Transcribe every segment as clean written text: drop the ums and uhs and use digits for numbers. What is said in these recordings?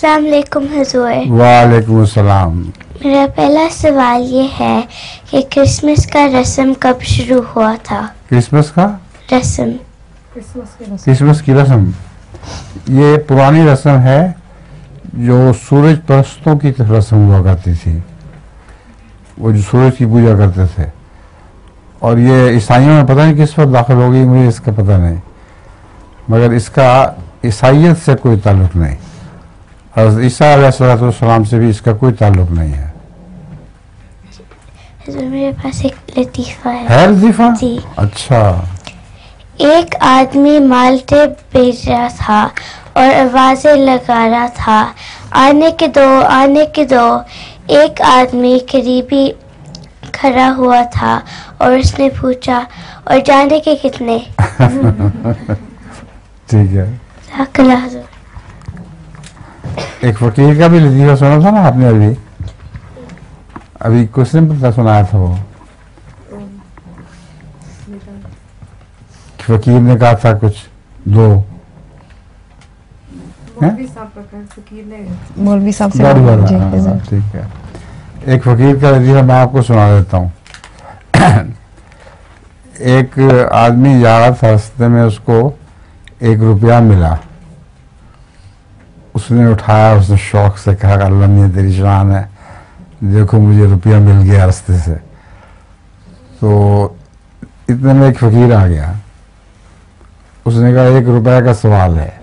अस्सलाम वालेकुम हुजूर। वालेकुम सलाम। मेरा पहला सवाल ये है कि क्रिसमस का रस्म कब शुरू हुआ था? क्रिसमस का रस्म, क्रिसमस की रस्म ये पुरानी रस्म है जो सूरज परस्तों की रस्म हुआ करती थी। वो जो सूरज की पूजा करते थे, और ये ईसाइयों में पता नहीं किस पर दाखिल हो गई, मुझे इसका पता नहीं, मगर इसका ईसाइयत से कोई ताल्लुक नहीं। हज़रत ईसा अलैहिस्सलाम से भी इसका कोई ताल्लुक नहीं है। हुजूर मेरे पास एक लतीफ़ा है। लतीफ़ा? जी। अच्छा। एक आदमी माल्टे बेच रहा था और आवाजें लगा रहा था, आने के दो, आने के दो। एक आदमी करीबी खड़ा हुआ था और उसने पूछा, और जाने के कितने? ठीक है। हुजूर। एक फकीर का भी लतीफ़ा सुना था ना आपने अभी कुछ दिन पहले सुनाया था। वो फकीर ने कहा था कुछ दो, मौलवी साहब से। ठीक है। एक फकीर का लतीफ़ा मैं आपको सुना देता हूँ। एक आदमी जा रहा था, रास्ते में उसको 1 रुपया मिला। उसने उठाया, उसने शौक से कहा, अल्लाह मियां तेरी शान है, देखो मुझे रुपया मिल गया रास्ते से। तो इतने में एक फकीर आ गया। उसने कहा 1 रुपया का सवाल है।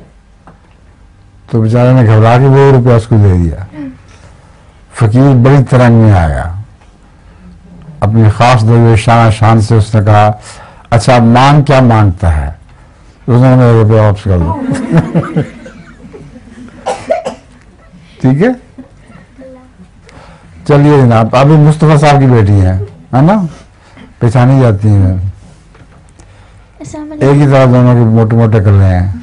तो बेचारे ने घबरा के वो रुपया उसको दे दिया। फकीर बड़ी तरंग में आया, अपनी खास शान से उसने कहा, अच्छा मांग क्या मांगता है? उसने मेरा रुपया वापस कर दो। ठीक है। चलिए जनाब, अभी मुस्तफा साहब की बेटी है ना, पहचानी जाती है। एक ही तरह दोनों के मोटे मोटे कर रहे हैं।